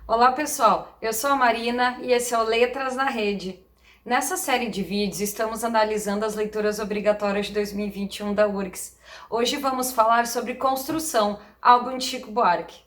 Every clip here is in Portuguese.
Olá pessoal, eu sou a Marina e esse é o Letras na Rede. Nessa série de vídeos estamos analisando as leituras obrigatórias de 2021 da URGS. Hoje vamos falar sobre Construção, álbum de Chico Buarque.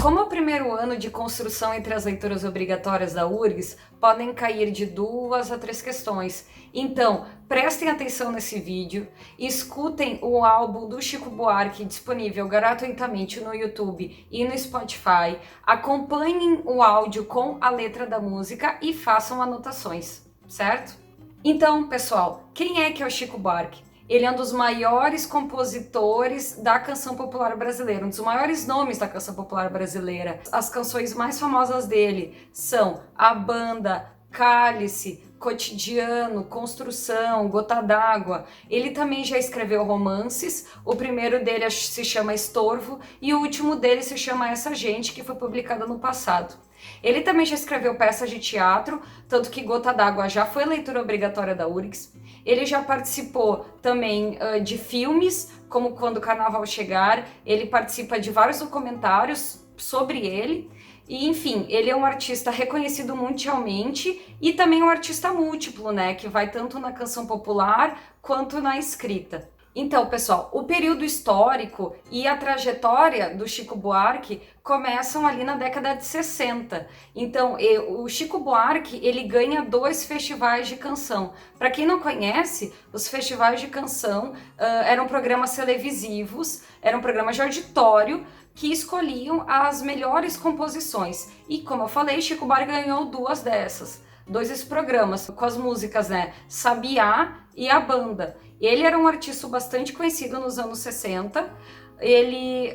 Como é o primeiro ano de construção entre as leituras obrigatórias da URGS, podem cair de 2 a 3 questões. Então, prestem atenção nesse vídeo, escutem o álbum do Chico Buarque disponível gratuitamente no YouTube e no Spotify, acompanhem o áudio com a letra da música e façam anotações, certo? Então, pessoal, quem é que é o Chico Buarque? Ele é um dos maiores compositores da canção popular brasileira, um dos maiores nomes da canção popular brasileira. As canções mais famosas dele são A Banda, Cálice, Cotidiano, Construção, Gota d'Água. Ele também já escreveu romances, o primeiro dele se chama Estorvo e o último dele se chama Essa Gente, que foi publicado no passado. Ele também já escreveu peças de teatro, tanto que Gota d'Água já foi leitura obrigatória da URGS. Ele já participou também de filmes, como Quando o Carnaval Chegar. Ele participa de vários documentários sobre ele. E, enfim, ele é um artista reconhecido mundialmente e também um artista múltiplo, né? Que vai tanto na canção popular quanto na escrita. Então, pessoal, o período histórico e a trajetória do Chico Buarque começam ali na década de 60. Então, o Chico Buarque, ele ganha 2 festivais de canção. Para quem não conhece, os festivais de canção eram programas televisivos, eram programas de auditório que escolhiam as melhores composições. E, como eu falei, Chico Buarque ganhou 2 dessas. 2 desses programas, com as músicas, né, Sabiá e A Banda. Ele era um artista bastante conhecido nos anos 60, ele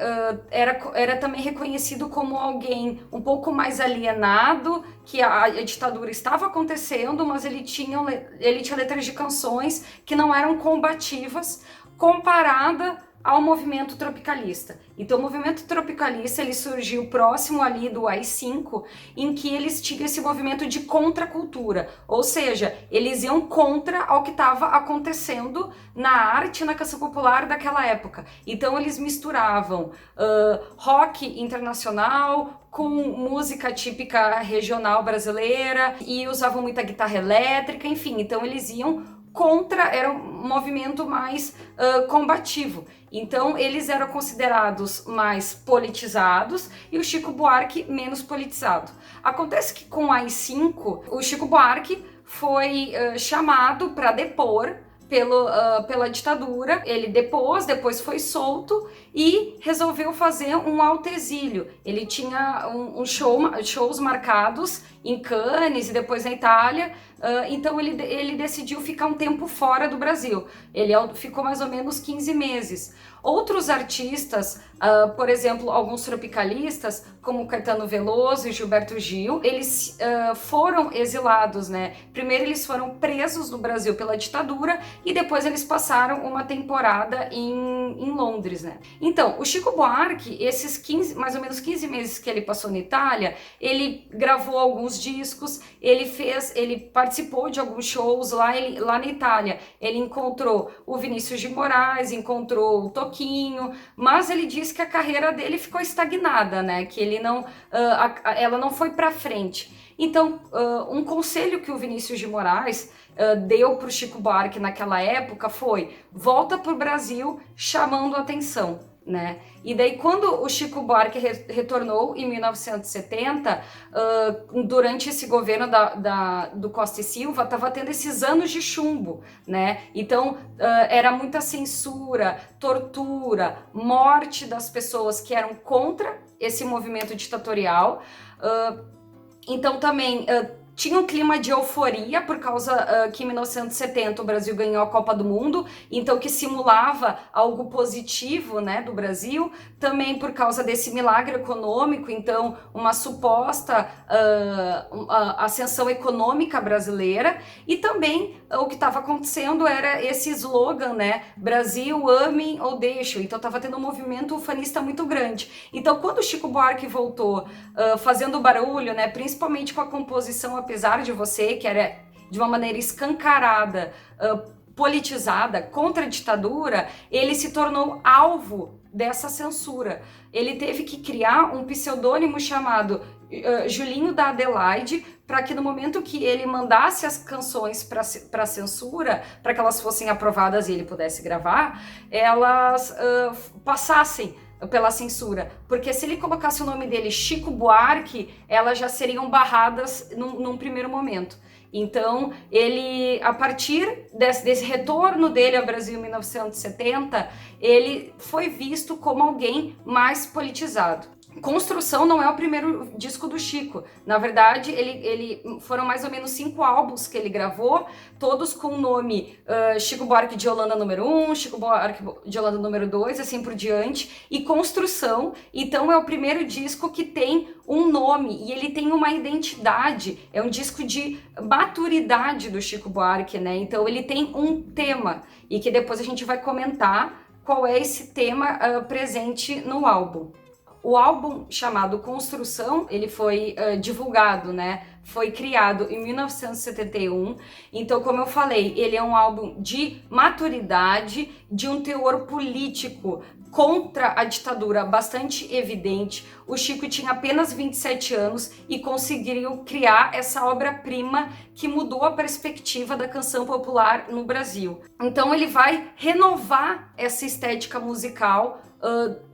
era também reconhecido como alguém um pouco mais alienado, que a ditadura estava acontecendo, mas ele tinha letras de canções que não eram combativas, comparada ao movimento tropicalista. Então o movimento tropicalista ele surgiu próximo ali do AI-5, em que eles tinham esse movimento de contracultura, ou seja, eles iam contra ao que estava acontecendo na arte e na canção popular daquela época. Então eles misturavam rock internacional com música típica regional brasileira e usavam muita guitarra elétrica, enfim, então eles iam contra, era um movimento mais combativo. Então eles eram considerados mais politizados e o Chico Buarque menos politizado. Acontece que com o AI-5, o Chico Buarque foi chamado para depor pela ditadura. Ele depois foi solto e resolveu fazer um autoexílio. Ele tinha shows marcados em Cannes e depois na Itália, então ele decidiu ficar um tempo fora do Brasil. Ele ficou mais ou menos 15 meses. Outros artistas, por exemplo, alguns tropicalistas, como Caetano Veloso e Gilberto Gil, eles foram exilados, né? Primeiro eles foram presos no Brasil pela ditadura e depois eles passaram uma temporada em Londres, né? Então, o Chico Buarque, esses mais ou menos 15 meses que ele passou na Itália, ele gravou alguns discos, ele participou de alguns shows lá na Itália. Ele encontrou o Vinícius de Moraes, encontrou o Toquinho, mas ele disse que a carreira dele ficou estagnada, né? Que ele ela não foi para frente. Então, um conselho que o Vinícius de Moraes deu para o Chico Buarque naquela época foi: volta para o Brasil chamando atenção, né? E daí quando o Chico Buarque retornou em 1970, durante esse governo do Costa e Silva, estava tendo esses anos de chumbo, né? Então era muita censura, tortura, morte das pessoas que eram contra esse movimento ditatorial. Então também tinha um clima de euforia por causa que em 1970 o Brasil ganhou a Copa do Mundo, então que simulava algo positivo, né, do Brasil, também por causa desse milagre econômico, então uma suposta ascensão econômica brasileira, e também o que estava acontecendo era esse slogan, né, Brasil, amem ou deixem, então estava tendo um movimento ufanista muito grande. Então quando o Chico Buarque voltou fazendo barulho, né, principalmente com a composição Apesar de Você, que era de uma maneira escancarada politizada contra a ditadura, ele se tornou alvo dessa censura. Ele teve que criar um pseudônimo chamado Julinho da Adelaide, para que no momento que ele mandasse as canções para censura, para que elas fossem aprovadas e ele pudesse gravar, elas passassem pela censura, porque se ele colocasse o nome dele Chico Buarque, elas já seriam barradas num primeiro momento. Então, ele, a partir desse retorno dele ao Brasil em 1970, ele foi visto como alguém mais politizado. Construção não é o primeiro disco do Chico. Na verdade, foram mais ou menos 5 álbuns que ele gravou, todos com o nome Chico Buarque de Holanda número 1, Chico Buarque de Holanda número 2, assim por diante. E Construção, então, é o primeiro disco que tem um nome e ele tem uma identidade. É um disco de maturidade do Chico Buarque, né? Então, ele tem um tema e que depois a gente vai comentar qual é esse tema presente no álbum. O álbum chamado Construção, ele foi divulgado, né? Foi criado em 1971. Então, como eu falei, ele é um álbum de maturidade, de um teor político contra a ditadura bastante evidente. O Chico tinha apenas 27 anos e conseguiu criar essa obra-prima que mudou a perspectiva da canção popular no Brasil. Então ele vai renovar essa estética musical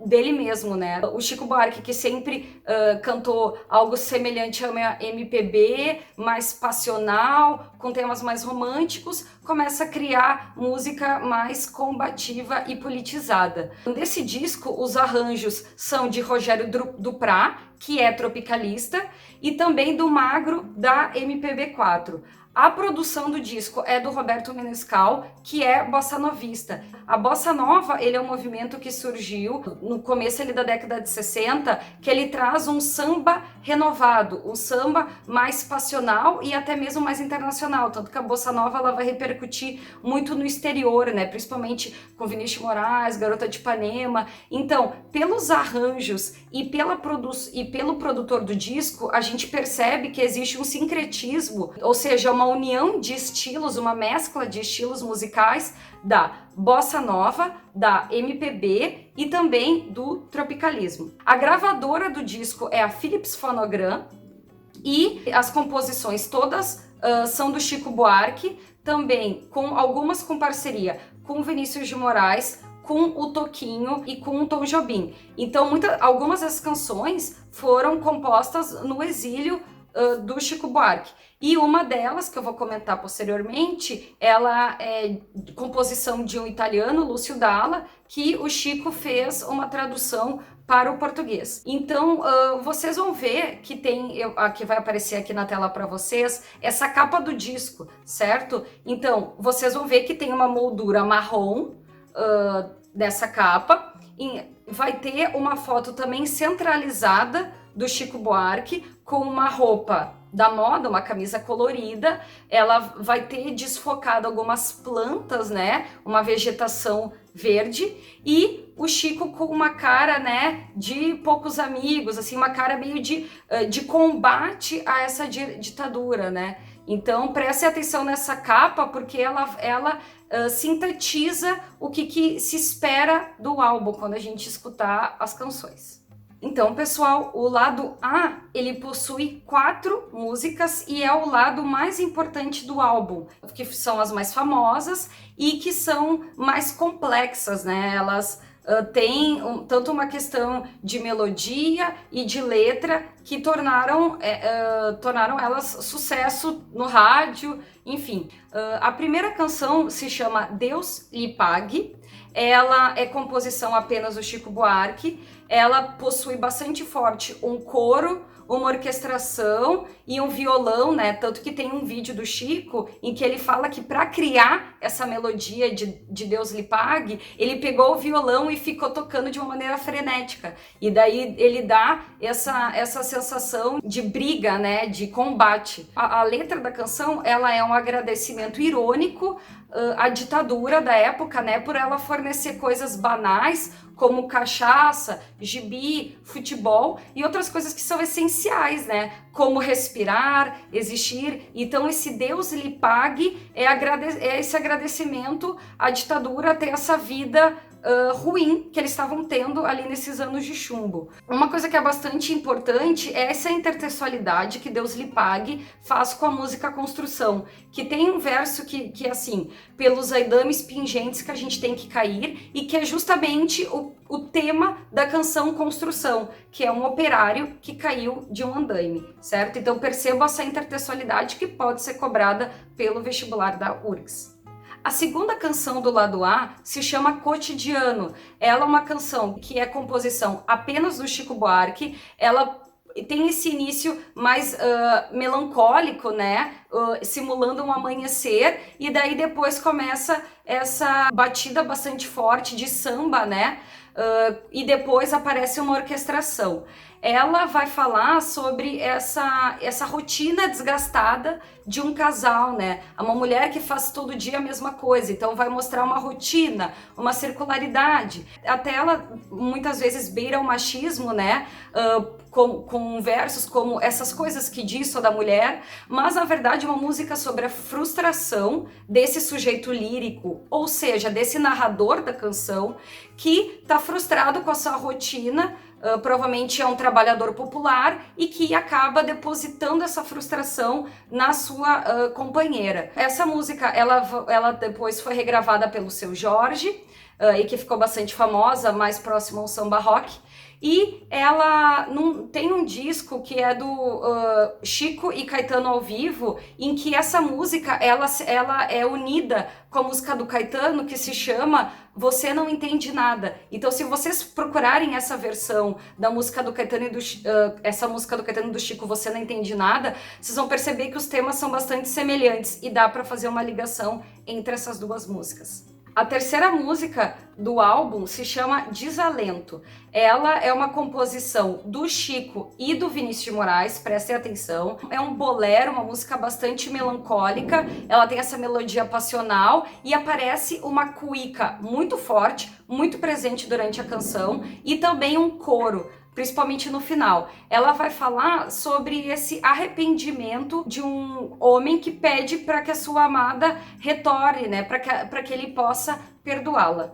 dele mesmo, né? O Chico Buarque, que sempre cantou algo semelhante a uma MPB, mais passional, com temas mais românticos, começa a criar música mais combativa e politizada. Nesse disco, os arranjos são de Rogério Duprá, que é tropicalista, e também do Magro, da MPB4. A produção do disco é do Roberto Menescal, que é bossa novista. A bossa nova, ele é um movimento que surgiu no começo ali da década de 60, que ele traz um samba renovado, um samba mais passional e até mesmo mais internacional, tanto que a bossa nova ela vai repercutir muito no exterior, né? Principalmente com Vinícius de Moraes, Garota de Ipanema. Então, pelos arranjos e pelo produtor do disco, a gente percebe que existe um sincretismo, ou seja, uma união de estilos, uma mescla de estilos musicais da bossa nova, da MPB e também do tropicalismo. A gravadora do disco é a Philips Phonogram e as composições todas são do Chico Buarque, também com algumas com parceria com Vinícius de Moraes, com o Toquinho e com o Tom Jobim. Então, algumas das canções foram compostas no exílio do Chico Buarque. E uma delas, que eu vou comentar posteriormente, ela é composição de um italiano, Lúcio Dalla, que o Chico fez uma tradução para o português. Então, vocês vão ver que tem, que vai aparecer aqui na tela para vocês, essa capa do disco, certo? Então, vocês vão ver que tem uma moldura marrom dessa capa, e vai ter uma foto também centralizada do Chico Buarque com uma roupa da moda, uma camisa colorida. Ela vai ter desfocado algumas plantas, né, uma vegetação verde, e o Chico com uma cara, né, de poucos amigos, assim, uma cara meio de combate a essa ditadura, né. Então preste atenção nessa capa, porque ela sintetiza o que se espera do álbum quando a gente escutar as canções. Então, pessoal, o lado A, ele possui 4 músicas e é o lado mais importante do álbum, que são as mais famosas e que são mais complexas, né? Elas têm tanto uma questão de melodia e de letra que tornaram elas sucesso no rádio, enfim. A primeira canção se chama Deus lhe pague. Ela é composição apenas do Chico Buarque. Ela possui bastante forte um coro, uma orquestração e um violão, né? Tanto que tem um vídeo do Chico em que ele fala que para criar essa melodia de Deus lhe pague, ele pegou o violão e ficou tocando de uma maneira frenética. E daí ele dá essa sensação de briga, né, de combate. A letra da canção, ela é um agradecimento irônico à ditadura da época, né, por ela fornecer coisas banais, como cachaça, gibi, futebol e outras coisas que são essenciais, né, como respirar, existir. Então esse Deus lhe pague é esse agradecimento à ditadura ter essa vida ruim que eles estavam tendo ali nesses anos de chumbo. Uma coisa que é bastante importante é essa intertextualidade que Deus lhe pague faz com a música Construção, que tem um verso que é assim: pelos aidames pingentes que a gente tem que cair, e que é justamente o tema da canção Construção, que é um operário que caiu de um andaime, certo? Então perceba essa intertextualidade que pode ser cobrada pelo vestibular da URGS. A segunda canção do lado A se chama Cotidiano. Ela é uma canção que é composição apenas do Chico Buarque. Ela tem esse início mais melancólico, né? Simulando um amanhecer, e daí depois começa essa batida bastante forte de samba, né? E depois aparece uma orquestração. Ela vai falar sobre essa rotina desgastada de um casal, né? Uma mulher que faz todo dia a mesma coisa, então vai mostrar uma rotina, uma circularidade. Até ela muitas vezes beira o machismo, né? Com versos como essas coisas que diz só da mulher, mas na verdade é uma música sobre a frustração desse sujeito lírico, ou seja, desse narrador da canção que está frustrado com a sua rotina. Provavelmente é um trabalhador popular e que acaba depositando essa frustração na sua companheira. Essa música, ela depois foi regravada pelo Seu Jorge, e que ficou bastante famosa, mais próximo ao samba rock. E ela tem um disco que é do Chico e Caetano ao vivo, em que essa música ela é unida com a música do Caetano, que se chama Você Não Entende Nada. Então, se vocês procurarem essa versão da música do Caetano essa música do Caetano e do Chico, Você Não Entende Nada, vocês vão perceber que os temas são bastante semelhantes e dá para fazer uma ligação entre essas duas músicas. A terceira música do álbum se chama Desalento. Ela é uma composição do Chico e do Vinícius de Moraes, prestem atenção. É um bolero, uma música bastante melancólica, ela tem essa melodia passional e aparece uma cuíca muito forte, muito presente durante a canção, e também um coro, principalmente no final. Ela vai falar sobre esse arrependimento de um homem que pede para que a sua amada retorne, né, para que ele possa perdoá-la.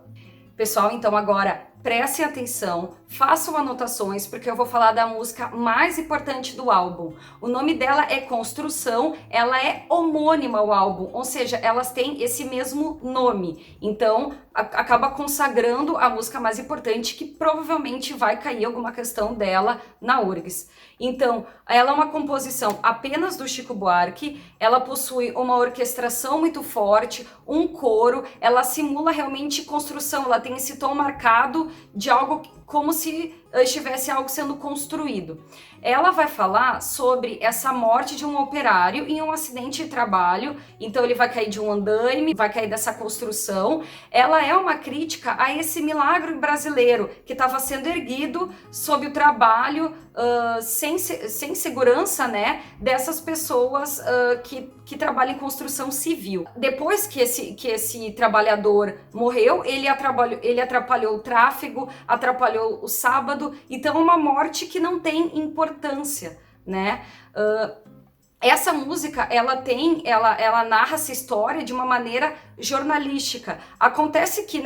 Pessoal, então agora prestem atenção, façam anotações, porque eu vou falar da música mais importante do álbum. O nome dela é Construção, ela é homônima ao álbum, ou seja, elas têm esse mesmo nome. Então, acaba consagrando a música mais importante, que provavelmente vai cair alguma questão dela na URGS. Então, ela é uma composição apenas do Chico Buarque, ela possui uma orquestração muito forte, um coro, ela simula realmente construção, ela tem esse tom marcado de algo como se estivesse algo sendo construído. Ela vai falar sobre essa morte de um operário em um acidente de trabalho, então ele vai cair de um andaime, vai cair dessa construção. Ela é uma crítica a esse milagre brasileiro que estava sendo erguido sob o trabalho sem segurança, né, dessas pessoas que trabalham em construção civil. Depois que esse trabalhador morreu, ele atrapalhou o tráfego, atrapalhou o sábado, então é uma morte que não tem importância, né? Essa música, ela narra essa história de uma maneira jornalística. Acontece que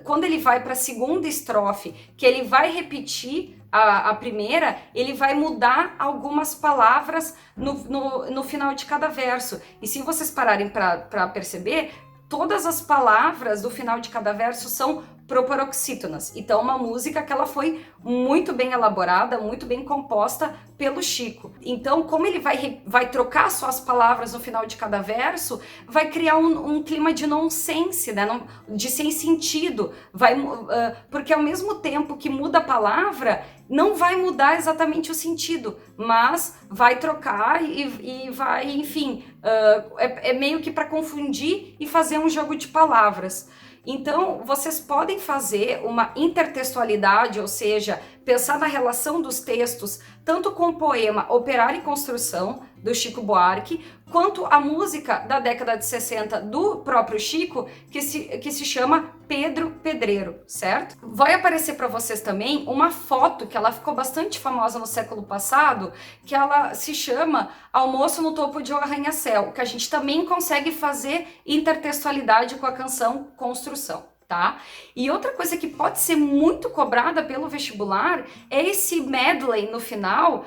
quando ele vai para a segunda estrofe, que ele vai repetir a primeira, ele vai mudar algumas palavras no final de cada verso. E se vocês pararem para perceber, todas as palavras do final de cada verso são proparoxítonas. Então, uma música que ela foi muito bem elaborada, muito bem composta pelo Chico. Então, como ele vai trocar só as palavras no final de cada verso, vai criar um clima de nonsense, né? De sem sentido. Porque ao mesmo tempo que muda a palavra, não vai mudar exatamente o sentido, mas vai trocar e vai, enfim, é meio que para confundir e fazer um jogo de palavras. Então, vocês podem fazer uma intertextualidade, ou seja, pensar na relação dos textos, tanto com o poema Operário em Construção, do Chico Buarque, quanto a música da década de 60 do próprio Chico, que se chama Pedro Pedreiro, certo? Vai aparecer para vocês também uma foto que ela ficou bastante famosa no século passado, que ela se chama Almoço no Topo de um Arranha-Céu, que a gente também consegue fazer intertextualidade com a canção Construção. Tá? E outra coisa que pode ser muito cobrada pelo vestibular é esse medley no final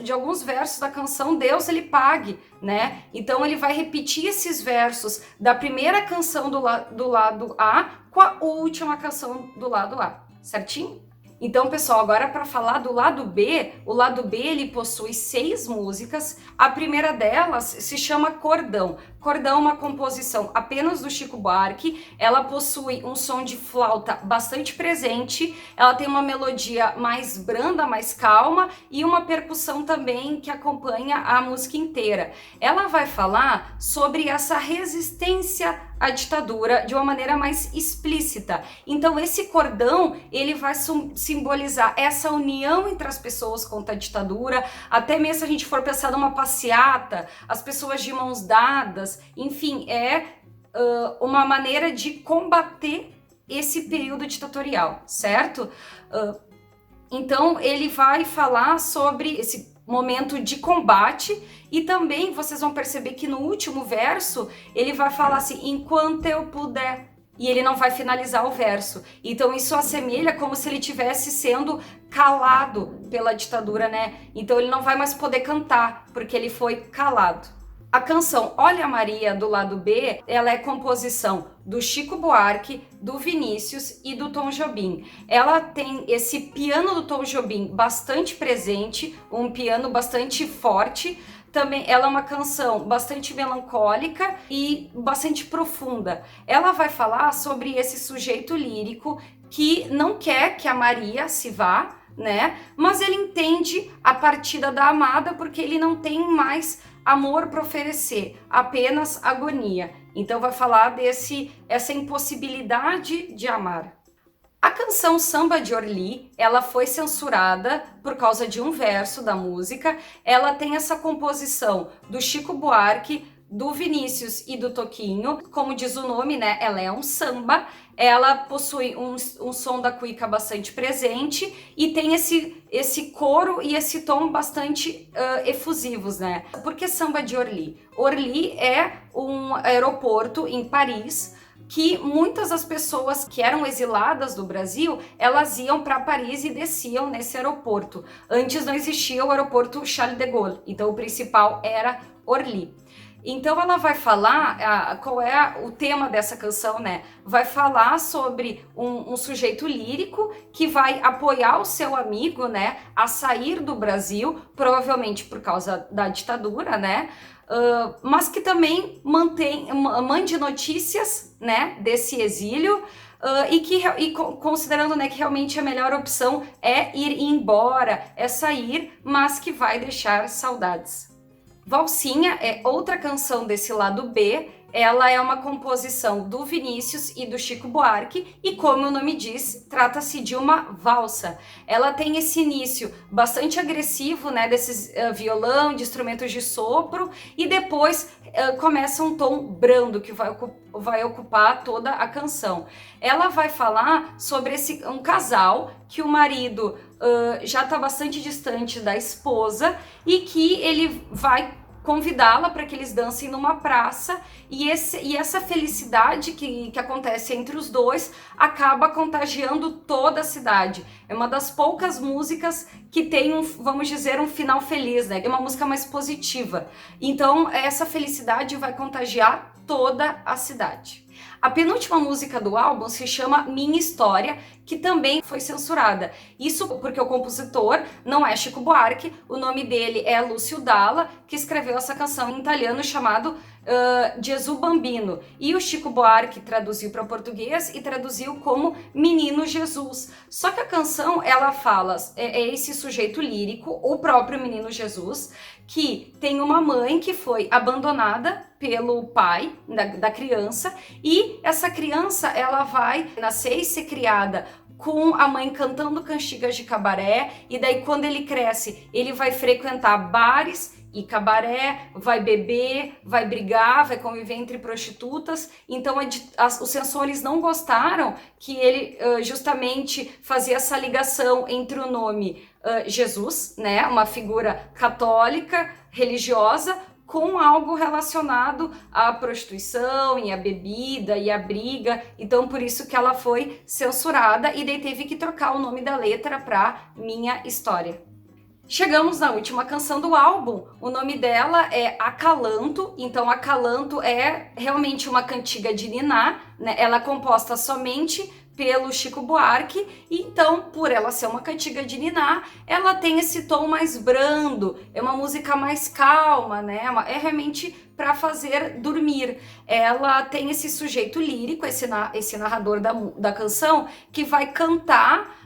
de alguns versos da canção Deus Ele Pague, né? Então ele vai repetir esses versos da primeira canção do lado A com a última canção do lado A, certinho? Então, pessoal, agora para falar do lado B, o lado B ele possui 6 músicas. A primeira delas se chama Cordão. Cordão é uma composição apenas do Chico Buarque. Ela possui um som de flauta bastante presente. Ela tem uma melodia mais branda, mais calma e uma percussão também que acompanha a música inteira. Ela vai falar sobre essa resistência à ditadura de uma maneira mais explícita. Então esse cordão, ele vai simbolizar essa união entre as pessoas contra a ditadura, até mesmo se a gente for pensar numa passeata, as pessoas de mãos dadas, enfim, uma maneira de combater esse período ditatorial, certo? Então ele vai falar sobre esse momento de combate e também vocês vão perceber que no último verso ele vai falar assim, enquanto eu puder, e ele não vai finalizar o verso. Então isso assemelha como se ele estivesse sendo calado pela ditadura, né? Então ele não vai mais poder cantar, porque ele foi calado. A canção Olha Maria, do lado B, ela é composição do Chico Buarque, do Vinícius e do Tom Jobim. Ela tem esse piano do Tom Jobim bastante presente, um piano bastante forte. Também ela é uma canção bastante melancólica e bastante profunda. Ela vai falar sobre esse sujeito lírico que não quer que a Maria se vá, né? Mas ele entende a partida da amada porque ele não tem mais amor para oferecer, apenas agonia. Então vai falar essa impossibilidade de amar. A canção Samba de Orly, ela foi censurada por causa de um verso da música. Ela tem essa composição do Chico Buarque, do Vinícius e do Toquinho. Como diz o nome, né? Ela é um samba. Ela possui um som da cuíca bastante presente e tem esse coro e esse tom bastante efusivos, né? Por que Samba de Orly? Orly é um aeroporto em Paris que muitas das pessoas que eram exiladas do Brasil, elas iam para Paris e desciam nesse aeroporto. Antes não existia o aeroporto Charles de Gaulle, então o principal era Orly. Então ela vai falar, qual é o tema dessa canção, né? Vai falar sobre um sujeito lírico que vai apoiar o seu amigo, né, a sair do Brasil, provavelmente por causa da ditadura, né? Mas que também mande notícias, né, desse exílio, e considerando, né, que realmente a melhor opção é ir embora, é sair, mas que vai deixar saudades. Valsinha é outra canção desse lado B. Ela é uma composição do Vinícius e do Chico Buarque e, como o nome diz, trata-se de uma valsa. Ela tem esse início bastante agressivo, né, desses violão, de instrumentos de sopro, e depois começa um tom brando que vai ocupar toda a canção. Ela vai falar sobre um casal que o marido já está bastante distante da esposa e que ele vai convidá-la para que eles dancem numa praça e essa felicidade que acontece entre os dois acaba contagiando toda a cidade. É uma das poucas músicas que tem vamos dizer, um final feliz, né? É uma música mais positiva. Então essa felicidade vai contagiar toda a cidade. A penúltima música do álbum se chama Minha História, que também foi censurada. Isso porque o compositor não é Chico Buarque, o nome dele é Lúcio Dalla, que escreveu essa canção em italiano chamado Gesù Bambino. E o Chico Buarque traduziu para português e traduziu como Menino Jesus. Só que a canção, ela fala, é esse sujeito lírico, o próprio Menino Jesus, que tem uma mãe que foi abandonada pelo pai da criança, e essa criança ela vai nascer e ser criada com a mãe cantando cantigas de cabaré, e daí quando ele cresce, ele vai frequentar bares e cabaré, vai beber, vai brigar, vai conviver entre prostitutas. Então os censores não gostaram que ele justamente fazia essa ligação entre o nome Jesus, né, uma figura católica, religiosa, com algo relacionado à prostituição e à bebida e à briga. Então por isso que ela foi censurada e daí teve que trocar o nome da letra para Minha História. Chegamos na última canção do álbum, o nome dela é Acalanto. Então Acalanto é realmente uma cantiga de niná, né? Ela é composta somente pelo Chico Buarque, e então, por ela ser uma cantiga de niná, ela tem esse tom mais brando, é uma música mais calma, né? É realmente para fazer dormir. Ela tem esse sujeito lírico, esse narrador da canção, que vai cantar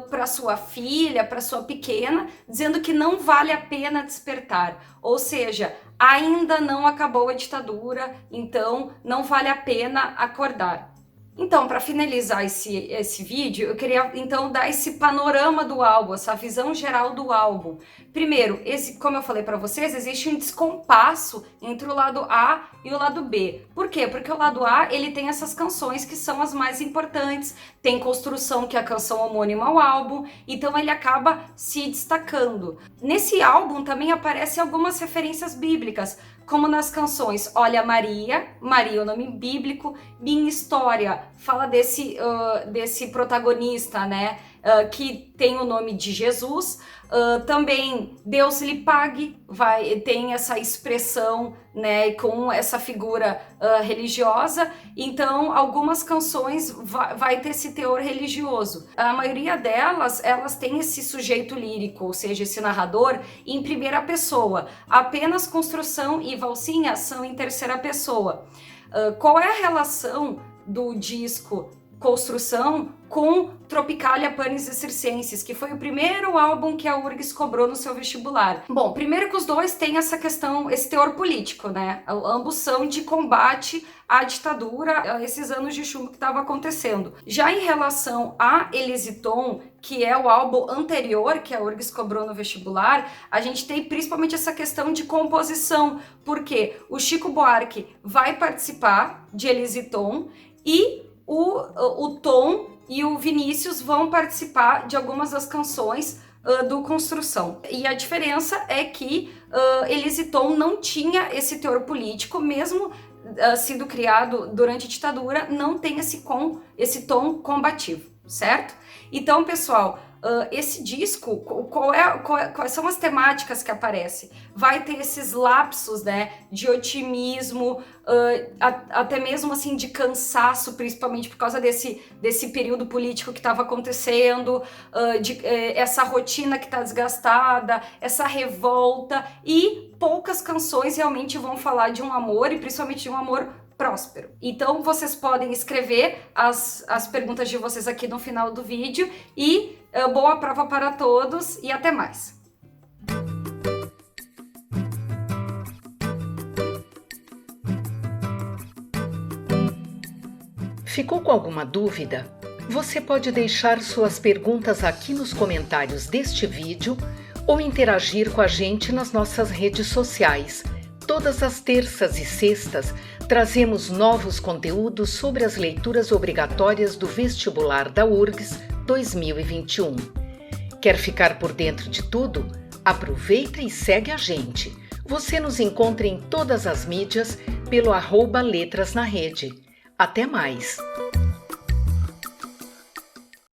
para sua filha, para sua pequena, dizendo que não vale a pena despertar. Ou seja, ainda não acabou a ditadura, então não vale a pena acordar. Então, para finalizar esse vídeo, eu queria então dar esse panorama do álbum, essa visão geral do álbum. Primeiro, como eu falei para vocês, existe um descompasso entre o lado A e o lado B. Por quê? Porque o lado A, ele tem essas canções que são as mais importantes, tem Construção, que é a canção homônima ao álbum, então ele acaba se destacando. Nesse álbum também aparecem algumas referências bíblicas, como nas canções Olha Maria, Maria é o nome bíblico, Minha História, fala desse protagonista, né, que tem o nome de Jesus. Também Deus lhe pague, tem essa expressão, né, com essa figura religiosa. Então algumas canções vai ter esse teor religioso. A maioria delas, elas têm esse sujeito lírico, ou seja, esse narrador em primeira pessoa. Apenas Construção e Valsinha são em terceira pessoa. Qual é a relação do disco Construção com Tropicalia Panis e Circenses, que foi o primeiro álbum que a URGS cobrou no seu vestibular? Bom, primeiro que os dois têm essa questão, esse teor político, né? Ambos são de combate à ditadura, a esses anos de chumbo que estava acontecendo. Já em relação a Elisiton, que é o álbum anterior que a URGS cobrou no vestibular, a gente tem principalmente essa questão de composição, porque o Chico Buarque vai participar de Elisiton e o Tom e o Vinícius vão participar de algumas das canções do Construção. E a diferença é que Elisiton não tinha esse teor político, mesmo sendo criado durante a ditadura, não tem esse tom combativo, certo? Então, pessoal, esse disco, quais são as temáticas que aparecem? Vai ter esses lapsos, né, de otimismo, até mesmo assim de cansaço, principalmente por causa desse período político que estava acontecendo, essa rotina que está desgastada, essa revolta, e poucas canções realmente vão falar de um amor, e principalmente de um amor próspero. Então vocês podem escrever as perguntas de vocês aqui no final do vídeo, e boa prova para todos e até mais! Ficou com alguma dúvida? Você pode deixar suas perguntas aqui nos comentários deste vídeo ou interagir com a gente nas nossas redes sociais. Todas as terças e sextas trazemos novos conteúdos sobre as leituras obrigatórias do vestibular da URGS 2021. Quer ficar por dentro de tudo? Aproveita e segue a gente. Você nos encontra em todas as mídias pelo @letrasnarede. Até mais!